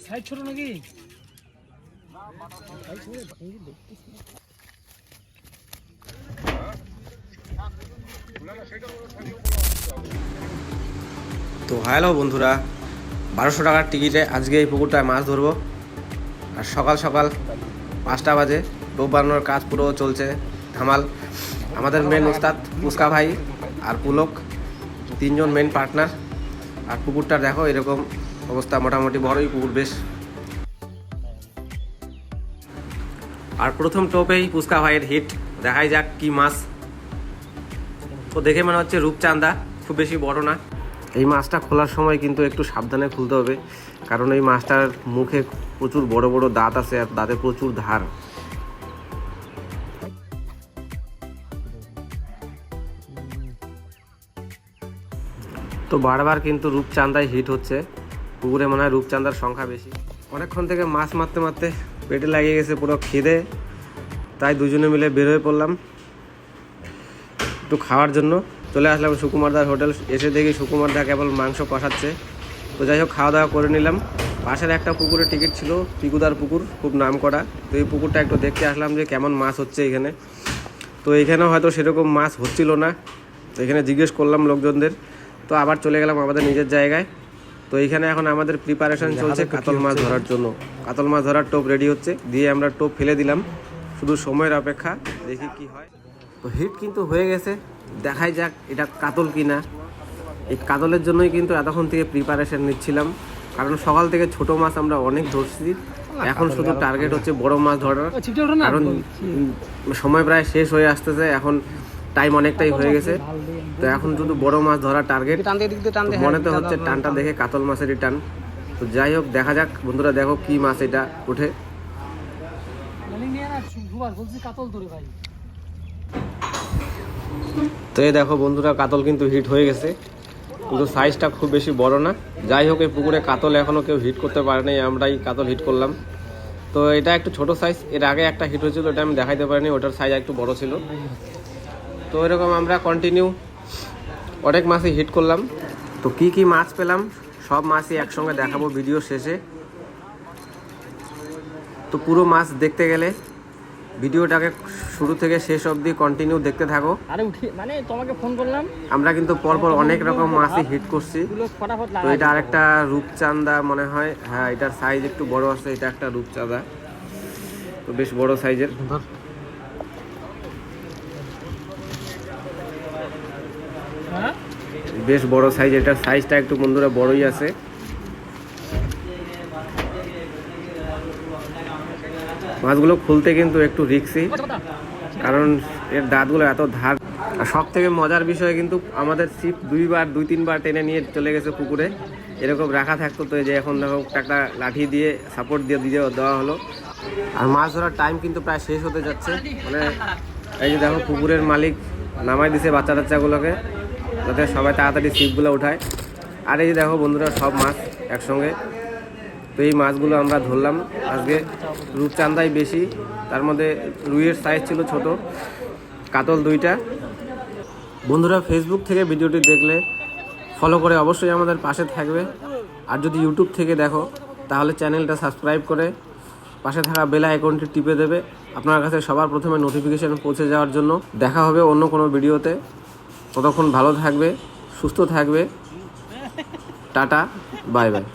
Size ছোট নাকি? তো হ্যালো বন্ধুরা, 1200 টাকার টিকিটে আজকে এই পুকুরটায় মাছ ধরবো। আর সকাল সকাল 5টা বাজে, টোপ বানানোর কাজ পুরো চলছে ধামাল। আমাদের মেন ওস্তাদ পুস্কা ভাই আর পুলক, 3 জন মেন পার্টনার। আর পুকুরটা দেখো এরকম অবস্থা, মোটামুটি বড়ই পুকুর বেশ। আর প্রথম টোপেই পুস্কা ভাইয়ের হিট, দেখাই যাক কি মাছ। তো দেখে মনে হচ্ছে রূপচাঁদা, খুব বেশি বড় না। এই মাছটা খোলার সময় কিন্তু একটু সাবধানে খুলতে হবে, কারণ এই মাছটার মুখে প্রচুর বড় বড় দাঁত আছে আর দাঁতে প্রচুর ধার। তো বারবার কিন্তু রূপচাঁদাই হিট হচ্ছে, পুকুরে মনে হয় রূপচাঁদার সংখ্যা বেশি। অনেকক্ষণ থেকে মাছ মারতে মারতে পেটে লাগিয়ে গেছে পুরো খিদে, তাই দুজনে মিলে বের হয়ে পড়লাম একটু খাওয়ার জন্য। চলে আসলাম সুকুমারদার হোটেল। এসে দেখি সুকুমারদা কেবল মাংস কষাচ্ছে। তো যাই হোক, খাওয়া দাওয়া করে নিলাম। পাশের একটা পুকুরের টিকিট ছিল, পিকুদার পুকুর, খুব নাম করা। তো এই পুকুরটা একটু দেখতে আসলাম যে কেমন মাছ হচ্ছে এখানে। তো এখানেও হয়তো সেরকম মাছ হচ্ছিল না, তো এখানে জিজ্ঞেস করলাম লোকজনদের। তো আবার চলে গেলাম আমাদের নিজের জায়গায়। তো এইখানে এখন আমাদের প্রিপারেশন চলছে কাতল মাছ ধরার জন্য। কাতল মাছ ধরার টোপ রেডি হচ্ছে, দিয়ে আমরা টোপ ফেলে দিলাম, শুধু সময়ের অপেক্ষা, দেখি কি হয়। তো হিট কিন্তু হয়ে গেছে, দেখাই যাক এটা কাতল কিনা। এই কাতলের জন্যই কিন্তু এতক্ষণ থেকে প্রিপারেশন নিচ্ছিলাম, কারণ সকাল থেকে ছোট মাছ আমরা অনেক ধরছি। এখন শুধু টার্গেট হচ্ছে বড় মাছ ধরার, কারণ সময় প্রায় শেষ হয়ে আসতেছে, এখন টাইম অনেকটাই হয়ে গেছে। তো এখন শুধু বড় মাছ ধরার টার্গেট। মনে তো হচ্ছে টানটা দেখে কাতল মাছেরই টান। তো যাই হোক, দেখা যাক বন্ধুরা, দেখো কি মাছ এটা ওঠে। তো এই দেখো বন্ধুরা, কাতল কিন্তু হিট হয়ে গেছে, কিন্তু সাইজটা খুব বেশি বড় না। যাই হোক, এই পুকুরে কাতল এখনও কেউ হিট করতে পারেনি, আমরাই কাতল হিট করলাম। তো এটা একটু ছোট সাইজ, এর আগে একটা হিট হয়েছিল, ওটা আমি দেখাইতে পারিনি, ওটার সাইজ একটু বড় ছিল। তো এরকম আমরা কন্টিনিউ অনেক মাছই হিট করলাম। তো কি কি মাছ পেলাম সব মাছই একসঙ্গে দেখাবো ভিডিও শেষে। তো পুরো মাছ দেখতে গেলে ভিডিওটাকে শুরু থেকে শেষ অবধি কন্টিনিউ দেখতে থাকো। মানে তোমাকে ফোন করলাম, আমরা কিন্তু পরপর অনেক রকম মাছই হিট করছি। তো এটা আরেকটা রূপচাঁদা মনে হয়, হ্যাঁ এটার সাইজ একটু বড় আছে, এটা একটা রূপচাঁদা, তো বেশ বড় সাইজের। বেশ বড় সাইজ, এটার সাইজটা একটু বন্ধুরা বড়ই আছে। মাছগুলো খুলতে কিন্তু একটু রিস্কি, কারণ এর দাঁতগুলো এত ধার। আর সব থেকে মজার বিষয় কিন্তু আমাদের ছিপ 2-3 বার টেনে নিয়ে চলে গেছে পুকুরে। এরকম রাখা থাকতো, তো এই যে এখন দেখো একটা লাঠি দিয়ে সাপোর্ট দিয়ে দেওয়া হলো। আর মাছ ধরার টাইম কিন্তু প্রায় শেষ হতে যাচ্ছে। মানে এই যে দেখো, পুকুরের মালিক নামাই দিছে বাচ্চা টাচ্চাগুলোকে, যাতে সবাই তাড়াতাড়ি ছিপগুলো উঠায়। আর এই যে দেখো বন্ধুরা, সব মাছ একসঙ্গে। তো এই মাছগুলো আমরা ধরলাম আজকে। রূপচাঁদাই বেশি, তার মধ্যে রুইয়ের সাইজ ছিল ছোট, কাতল 2টা। বন্ধুরা, ফেসবুক থেকে ভিডিওটি দেখলে ফলো করে অবশ্যই আমাদের পাশে থাকবে। আর যদি ইউটিউব থেকে দেখো তাহলে চ্যানেলটা সাবস্ক্রাইব করে পাশে থাকা বেল আইকনটি টিপে দেবে, আপনার কাছে সবার প্রথমে নোটিফিকেশান পৌঁছে যাওয়ার জন্য। দেখা হবে অন্য কোনো ভিডিওতে, ততক্ষণ ভালো থাকবে, সুস্থ থাকবে, টাটা, বাই বাই।